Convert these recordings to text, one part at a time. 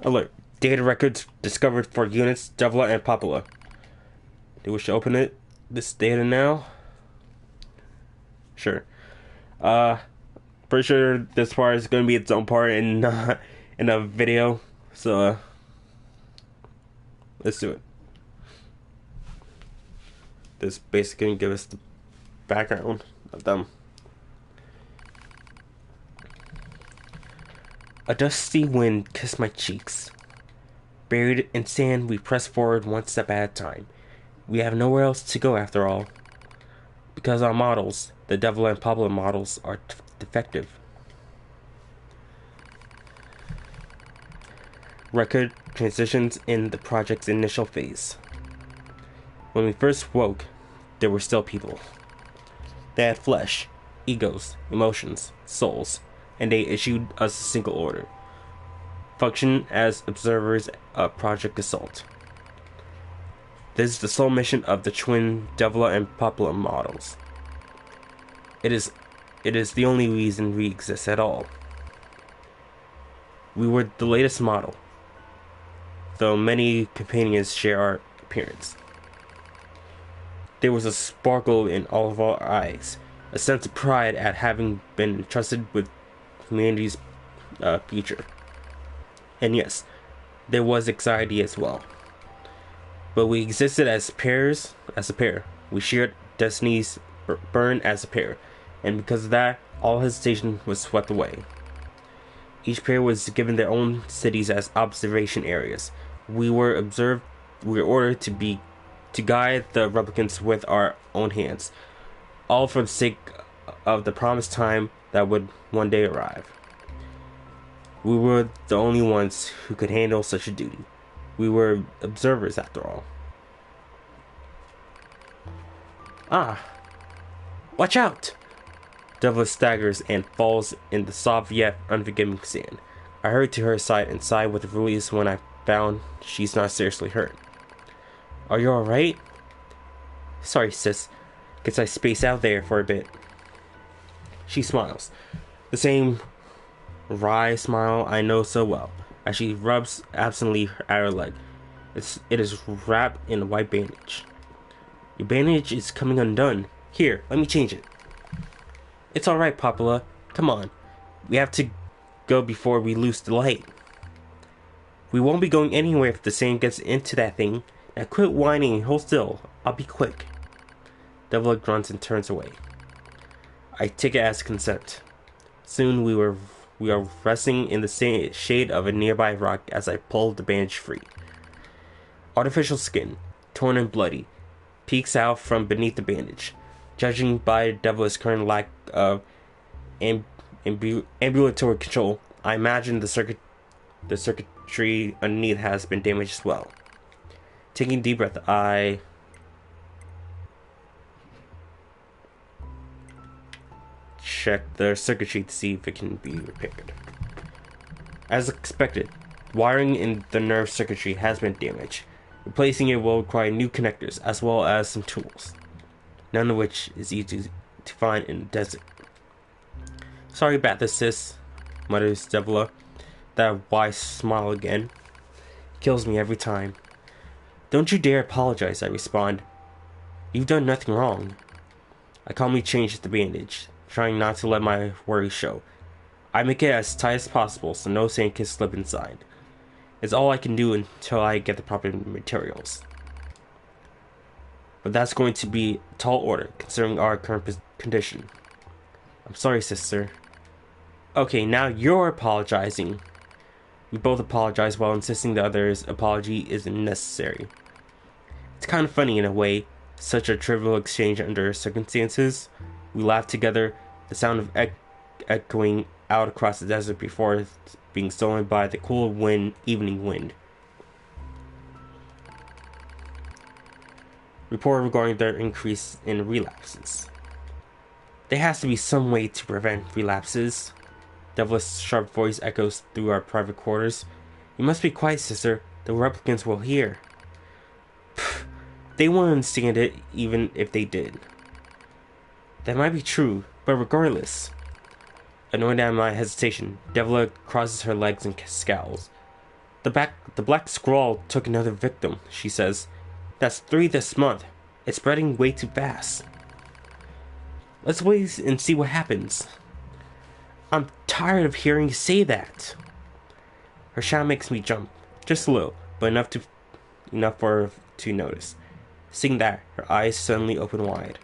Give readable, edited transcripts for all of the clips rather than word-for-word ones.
Alert. Data records discovered for units Devla and Popula. Do you wish to open this data now? Sure. Uh, Pretty sure this part is going to be its own part in a video. So, let's do it. This basically going to give us the background of them. A dusty wind kissed my cheeks. Buried in sand, we press forward one step at a time. We have nowhere else to go after all. Because our models, the Devil and Pablo models, are defective. Record transitions in the project's initial phase. When we first woke, there were still people. They had flesh, egos, emotions, souls, and they issued us a single order. Function as observers of Project Assault. This is the sole mission of the twin Devla and Popula models. It is the only reason we exist at all. We were the latest model, though many companions share our appearance. There was a sparkle in all of our eyes, a sense of pride at having been entrusted with humanity's future. And yes, there was anxiety as well. But we existed as pairs, as a pair. We shared destinies, burned as a pair, and because of that, all hesitation was swept away. Each pair was given their own cities as observation areas. We were ordered to guide the replicants with our own hands, all for the sake of the promised time that would one day arrive. We were the only ones who could handle such a duty. We were observers, after all. Ah! Watch out! Devla staggers and falls in the soft yet unforgiving sand. I hurried to her side and sighed with release when I found she's not seriously hurt. Are you alright? Sorry, sis. Guess I space out there for a bit. She smiles. The same wry smile I know so well, as she rubs absently at her leg. It is wrapped in a white bandage. Your bandage is coming undone. Here, let me change it. It's alright, Popula. Come on. We have to go before we lose the light. We won't be going anywhere if the sand gets into that thing. Now quit whining and hold still. I'll be quick. Devil grunts and turns away. I take it as consent. Soon we are resting in the shade of a nearby rock as I pull the bandage free. Artificial skin, torn and bloody, peeks out from beneath the bandage. Judging by Devil's current lack of ambulatory control, I imagine the circuitry underneath has been damaged as well. Taking a deep breath, I check the circuitry to see if it can be repaired. As expected, wiring in the nerve circuitry has been damaged. Replacing it will require new connectors as well as some tools, none of which is easy to find in the desert. Sorry about this, sis, mutters Devla. That wise smile again kills me every time. Don't you dare apologize, I respond. You've done nothing wrong. I calmly change the bandage, trying not to let my worry show. I make it as tight as possible so no sand can slip inside. It's all I can do until I get the proper materials. But that's going to be a tall order, considering our current condition. I'm sorry, sister. Okay, now you're apologizing. We both apologize while insisting the other's apology isn't necessary. It's kind of funny in a way, such a trivial exchange under circumstances. We laugh together, the sound of echoing out across the desert before being stolen by the cool evening wind. Report regarding their increase in relapses. There has to be some way to prevent relapses. Devil's sharp voice echoes through our private quarters. You must be quiet, sister. The replicants will hear. Pfft, they won't understand it, even if they did. That might be true, but regardless. Annoyed at my hesitation, Devla crosses her legs and scowls. The black scrawl took another victim, she says. That's 3 this month. It's spreading way too fast. Let's wait and see what happens. I'm tired of hearing you say that. Her shout makes me jump, just a little, but enough for her to notice. Seeing that, her eyes suddenly open wide.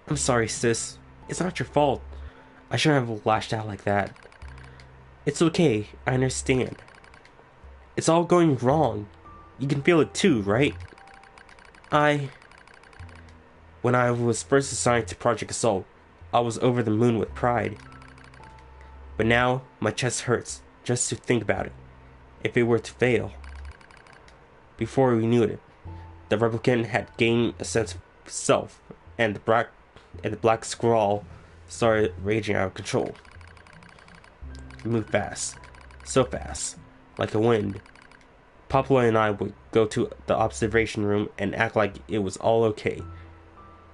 I'm sorry, sis. It's not your fault. I shouldn't have lashed out like that. It's okay, I understand. It's all going wrong. You can feel it too, right? When I was first assigned to Project Assault, I was over the moon with pride. But now, my chest hurts just to think about it. If it were to fail. Before we knew it, the replicant had gained a sense of self, and the black scrawl started raging out of control. It moved fast. So fast. Like a wind. Poplar and I would go to the observation room and act like it was all okay.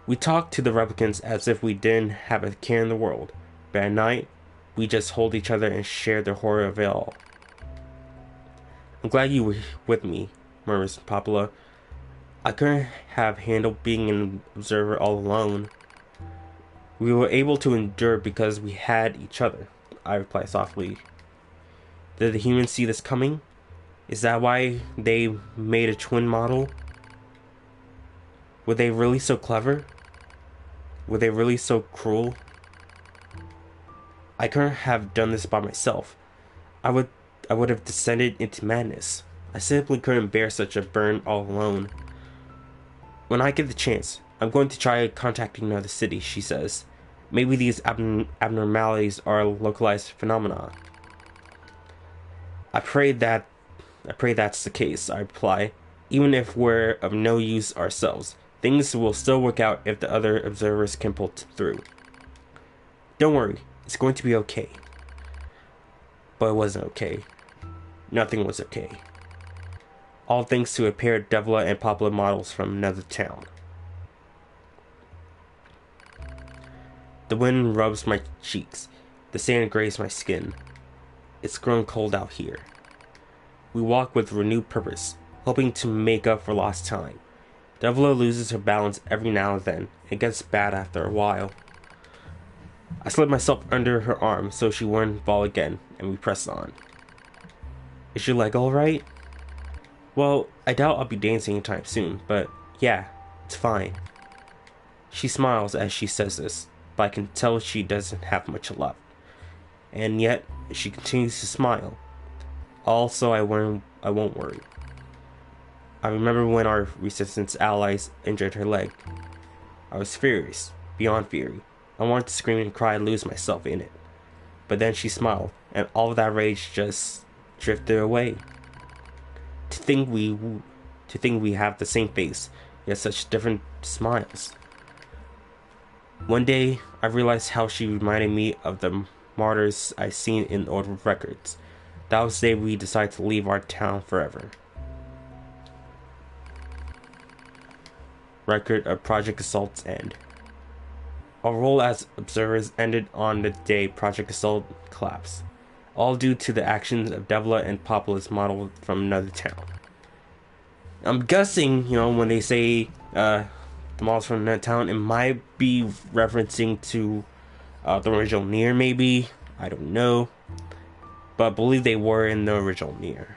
We talked to the replicants as if we didn't have a care in the world, but at night, we just hold each other and share the horror of it all. I'm glad you were with me, murmurs Poplar. I couldn't have handled being an observer all alone. We were able to endure because we had each other, I reply softly. Did the humans see this coming? Is that why they made a twin model? Were they really so clever? Were they really so cruel? I couldn't have done this by myself. I would have descended into madness. I simply couldn't bear such a burden all alone. When I get the chance, I'm going to try contacting another city, she says. Maybe these abnormalities are localized phenomena. I pray that's the case, I reply. Even if we're of no use ourselves, things will still work out if the other observers can pull through. Don't worry, it's going to be okay. But it wasn't okay. Nothing was okay. All thanks to a pair of Devla and Poplar models from another town. The wind rubs my cheeks. The sand grazes my skin. It's grown cold out here. We walk with renewed purpose, hoping to make up for lost time. Devla loses her balance every now and then. It gets bad after a while. I slid myself under her arm so she wouldn't fall again, and we pressed on. Is your leg alright? Well, I doubt I'll be dancing anytime soon, but yeah, it's fine. She smiles as she says this, but I can tell she doesn't have much left. And yet, she continues to smile. Also, I won't worry. I remember when our resistance allies injured her leg. I was furious, beyond fury. I wanted to scream and cry and lose myself in it. But then she smiled, and all of that rage just drifted away. To think we have the same face, yet such different smiles. One day, I realized how she reminded me of the martyrs I seen in old records. That was the day we decided to leave our town forever. Record of Project Assault's end. Our role as observers ended on the day Project Assault collapsed, all due to the actions of Devla and Poplar's model from another town. I'm guessing, when they say the models from another town, it might be referencing to the original NieR, maybe. I don't know. But I believe they were in the original NieR.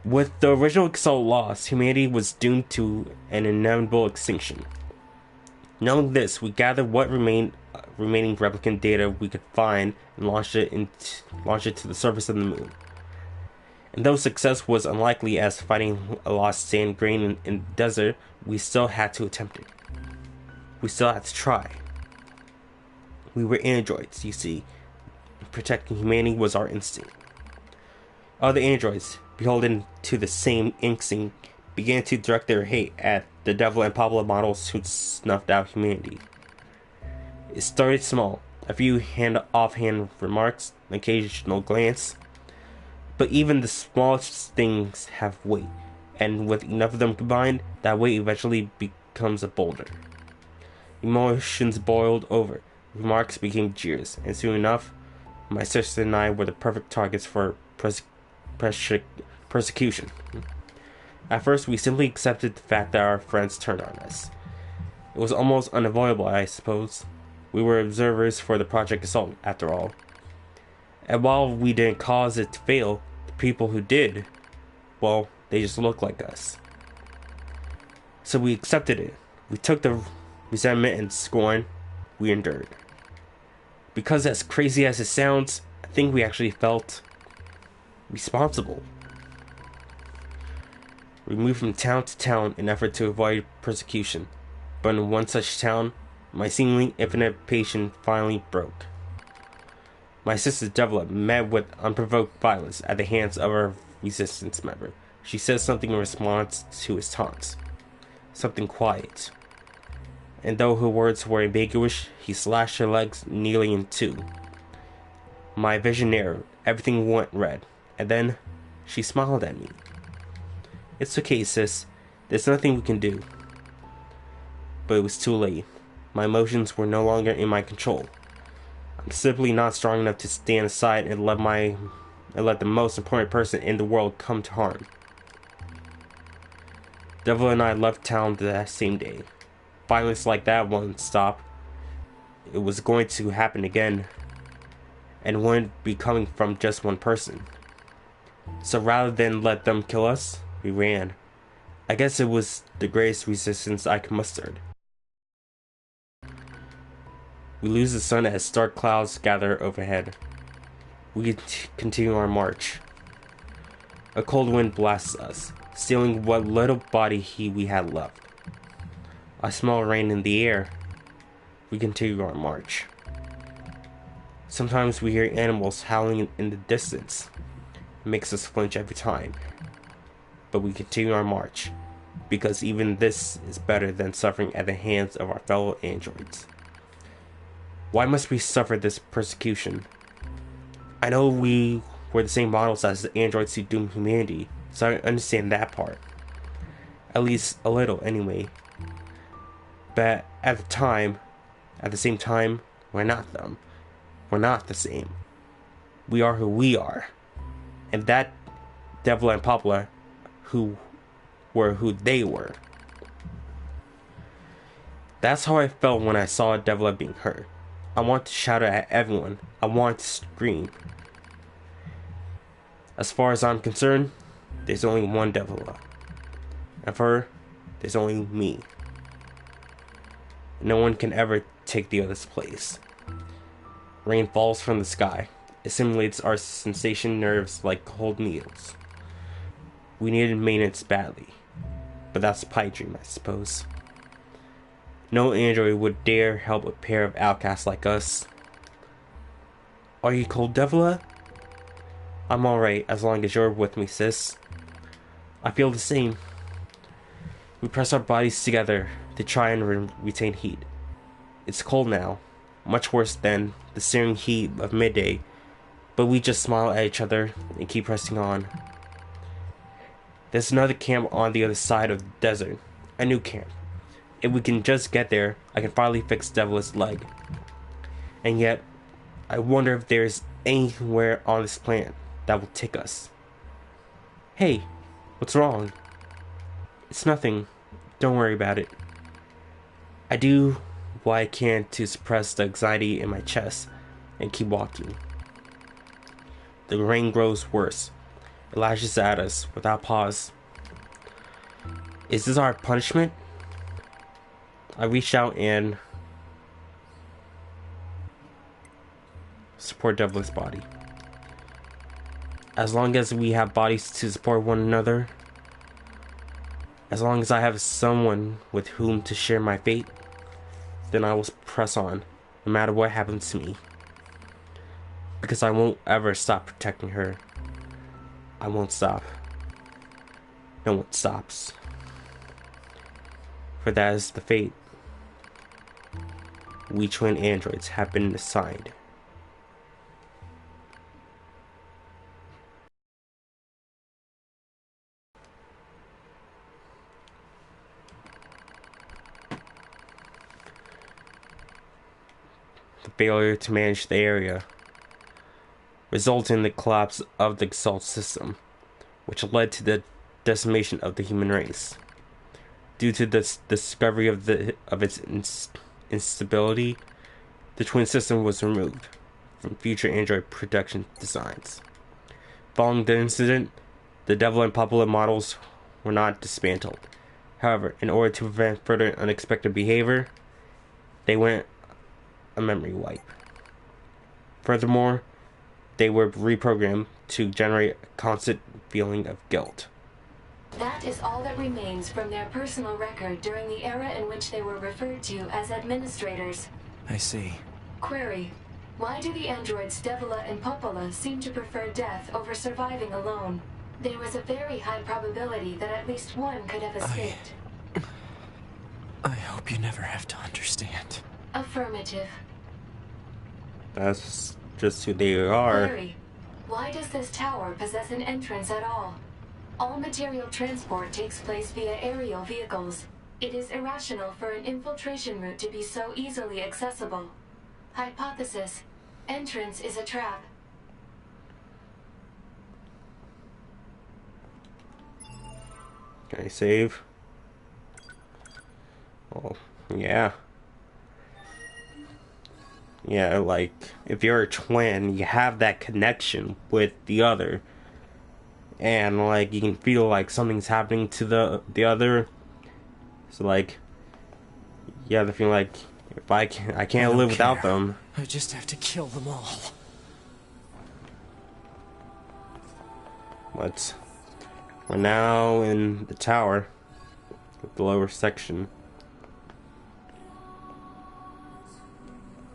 With the original Assault lost, humanity was doomed to an inevitable extinction. Knowing this, we gathered what remaining replicant data we could find and launched it to the surface of the moon. And though success was unlikely as finding a lost sand grain in the desert, we still had to attempt it. We still had to try. We were androids, you see. Protecting humanity was our instinct. Other androids, beholden to the same instinct, began to direct their hate at the Devla and Pablo models who snuffed out humanity. It started small, a few offhand remarks, an occasional glance. But even the smallest things have weight, and with enough of them combined, that weight eventually becomes a boulder. Emotions boiled over, remarks became jeers, and soon enough, My sister and I were the perfect targets for persecution. At first, we simply accepted the fact that our friends turned on us. It was almost unavoidable, I suppose. We were observers for the Project Assault, after all. And while we didn't cause it to fail, the people who did, well, they just looked like us. So we accepted it. We took the resentment and scorn we endured. Because as crazy as it sounds, I think we actually felt responsible. We moved from town to town in an effort to avoid persecution. But in one such town, my seemingly infinite patience finally broke. My sister Devla met with unprovoked violence at the hands of a resistance member. She said something in response to his taunts. Something quiet. And though her words were ambiguous, he slashed her legs nearly in two. My vision narrowed. Everything went red. And then, she smiled at me. It's okay, sis. There's nothing we can do. But it was too late. My emotions were no longer in my control. I'm simply not strong enough to stand aside and let the most important person in the world come to harm. Devil and I left town that same day. Violence like that won't stop. It was going to happen again. And wouldn't be coming from just one person. So rather than let them kill us, we ran. I guess it was the greatest resistance I could muster. We lose the sun as dark clouds gather overhead. We continue our march. A cold wind blasts us, stealing what little body heat we had left. I smell rain in the air. We continue our march. Sometimes we hear animals howling in the distance. It makes us flinch every time. But we continue our march, because even this is better than suffering at the hands of our fellow androids. Why must we suffer this persecution? I know we were the same models as the androids who doomed humanity, so I understand that part. At least a little, anyway. But at the same time, we're not them. We're not the same. We are who we are. And that Devil and Poplar who were who they were. That's how I felt when I saw Devil being hurt. I want to shout at everyone. I want to scream. As far as I'm concerned, there's only one Devil. And for her, there's only me. No one can ever take the other's place. Rain falls from the sky. It simulates our sensation nerves like cold needles. We needed maintenance badly. But that's a pipe dream, I suppose. No android would dare help a pair of outcasts like us. Are you cold, Devila? I'm alright as long as you're with me, sis. I feel the same. We press our bodies together to try and retain heat. It's cold now, much worse than the searing heat of midday, but we just smile at each other and keep pressing on. There's another camp on the other side of the desert, a new camp. If we can just get there, I can finally fix Devil's leg. And yet, I wonder if there's anywhere on this planet that will take us. Hey, what's wrong? It's nothing. Don't worry about it. I do what I can to suppress the anxiety in my chest and keep walking. The rain grows worse. It lashes at us without pause. Is this our punishment? I reach out and support Devil's body. As long as we have bodies to support one another, as long as I have someone with whom to share my fate, then I will press on, no matter what happens to me. Because I won't ever stop protecting her. I won't stop. No one stops. For that is the fate we twin androids have been assigned. The failure to manage the area. resulting in the collapse of the Exalt system, which led to the decimation of the human race. Due to this discovery of its instability, the twin system was removed from future Android production designs. Following the incident, the Devil and Popula models were not dismantled. However, in order to prevent further unexpected behavior, they went a memory wipe. Furthermore, they were reprogrammed to generate a constant feeling of guilt. That is all that remains from their personal record during the era in which they were referred to as administrators. I see. Query: why do the androids Devila and Popola seem to prefer death over surviving alone? There was a very high probability that at least one could have escaped. I hope you never have to understand. Affirmative. That's just who they are. Query: why does this tower possess an entrance at all? All material transport takes place via aerial vehicles. It is irrational for an infiltration route to be so easily accessible. Hypothesis: entrance is a trap. Can I save? Oh, yeah. Yeah, like, if you're a twin, you have that connection with the other. And, like, you can feel like something's happening to the other. So, like, you have the feeling like, if I can't live without them. I just have to kill them all. But we're now in the tower, the lower section.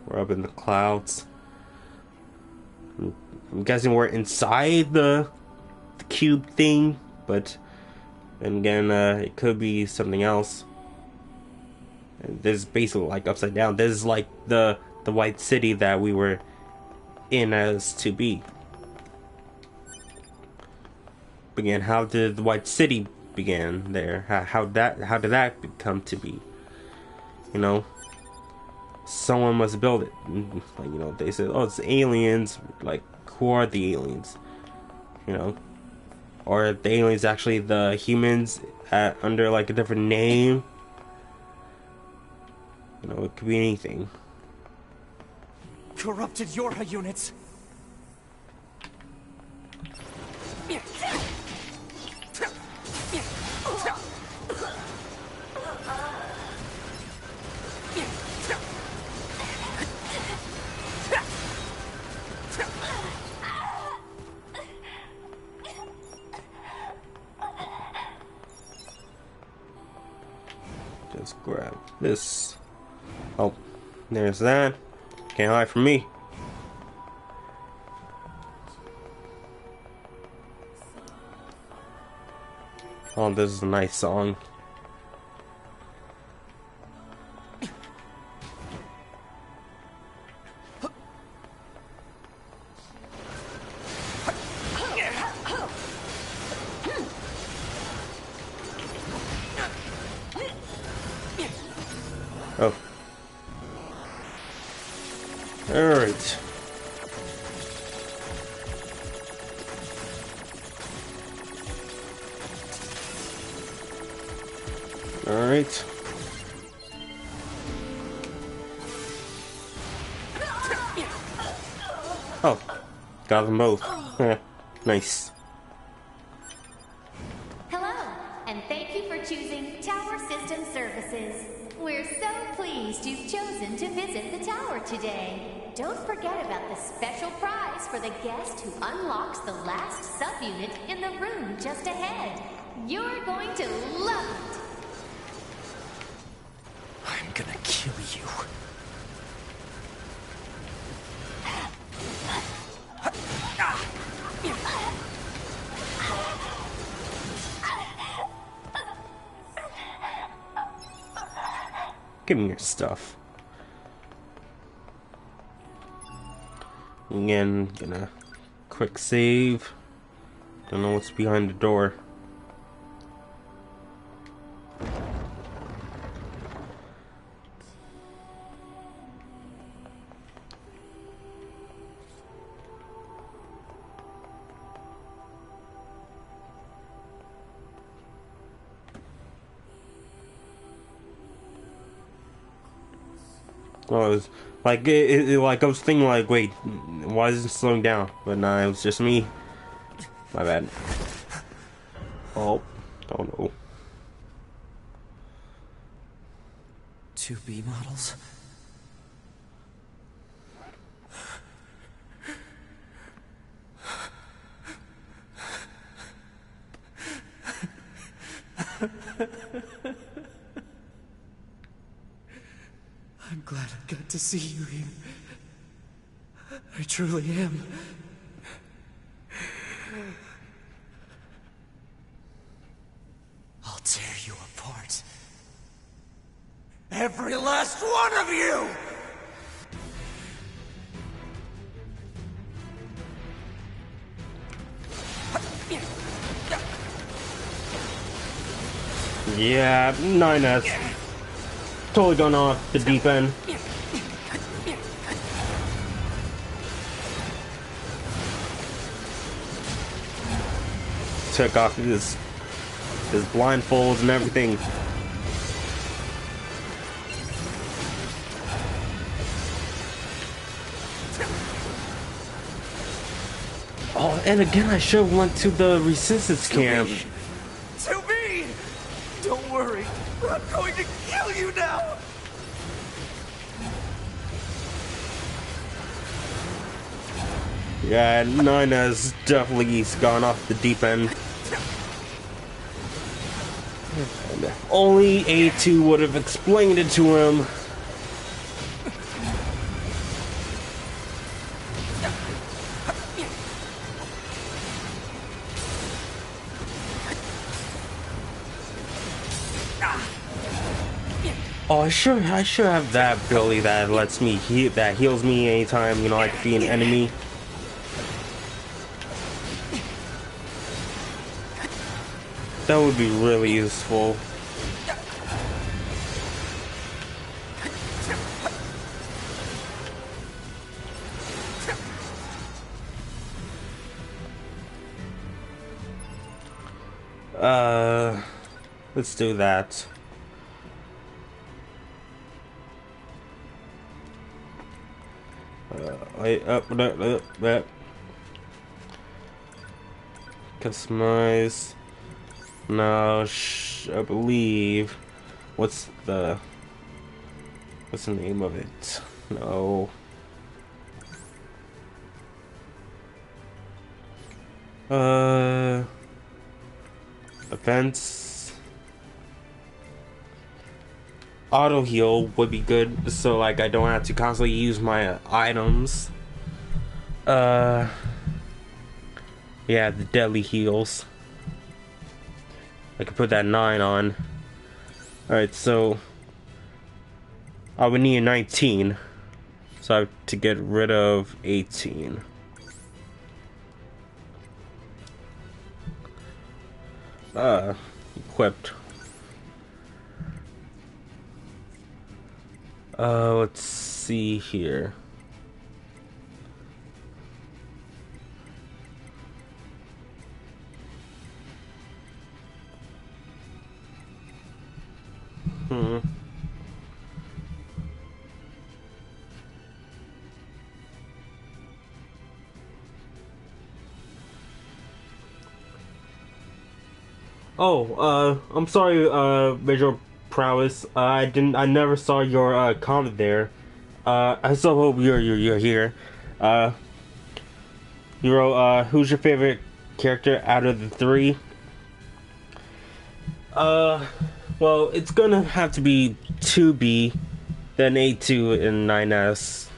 We're up in the clouds. I'm guessing we're inside the cube thing, but then again, it could be something else. And this is basically like upside down. This is like the white city that we were in as to be. Again, how did the white city begin there? How did that come to be? You know, someone must build it. Like, you know, they said, oh, it's aliens. Like, who are the aliens? You know, or are the aliens actually the humans under like a different name? You know, it could be anything. Corrupted Yorha units. Just grab this. Oh, there's that. Can't hide from me. Oh, this is a nice song. Oh. Alright. Alright. Oh. Got them both. Nice. Hello, and thank you for choosing Tower System Services. We're so pleased you've chosen to visit the tower today. Don't forget about the special prize for the guest who unlocks the last subunit in the room just ahead. You're going to love it. I'm gonna kill you. Give me your stuff. Again, gonna quick save. Don't know what's behind the door. Well, it was like like I was thinking like, wait, why is it slowing down? But nah, it was just me. My bad. Oh, oh no. 2B models? I'm glad I got to see you here. I truly am. I'll tear you apart. Every last one of you! Yeah, 9S. Totally gone off the deep end. Took off his blindfolds and everything. Oh, and again, I should have went to the resistance camp. 2B! Don't worry, I'm going to kill you now! Yeah, 9S definitely gone off the deep end. Only A2 would have explained it to him. Oh, I should have that ability that lets me that heals me anytime, you know, I defeat an enemy. That would be really useful. Let's do that. Wait, up. Customize. No, I believe. What's the name of it? No. Events. Auto heal would be good, so like I don't have to constantly use my items. Yeah, the deadly heals. I could put that 9 on. Alright, so I would need a 19. So I have to get rid of 18. Equipped. Let's see here. Oh, I'm sorry, visual prowess. I never saw your comment there. I still hope you're here. You wrote, who's your favorite character out of the 3? Well, it's gonna have to be 2B, then A2 and 9S.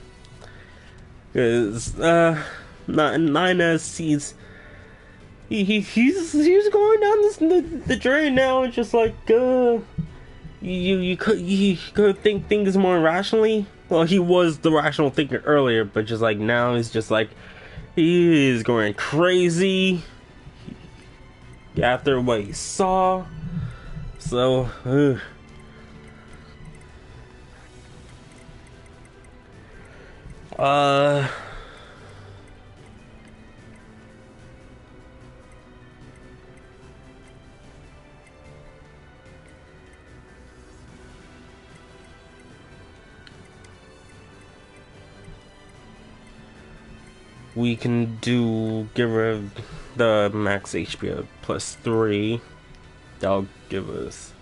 Cause 9S he's going down the drain now. It's just like you could think things more rationally. Well, he was the rational thinker earlier, but just like now he's just like he is going crazy after what he saw. So we can get rid of the max HP of +3. That'll give us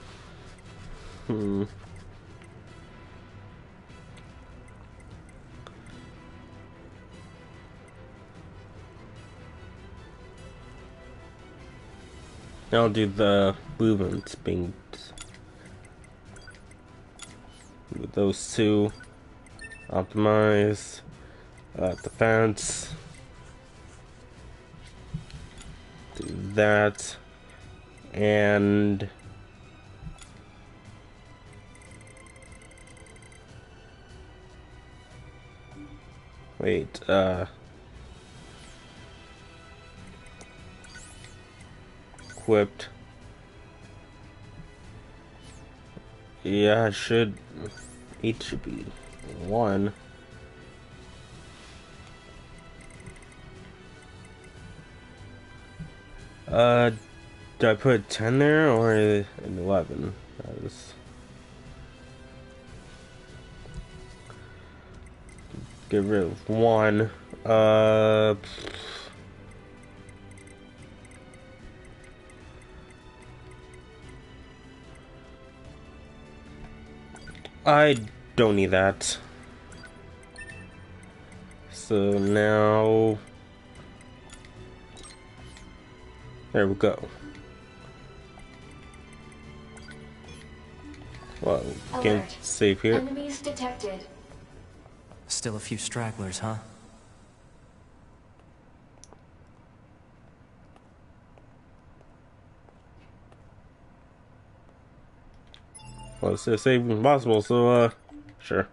I'll do the movement speed with those two. Optimize defense. Do that. And wait, equipped. Yeah, it should. H should be 1. Did I put 10 there or an 11? Get rid of 1. I don't need that. So now, there we go. Well, can't Alert. save here. Enemies detected. Still a few stragglers, huh? Well, it's as safe as possible, so, sure.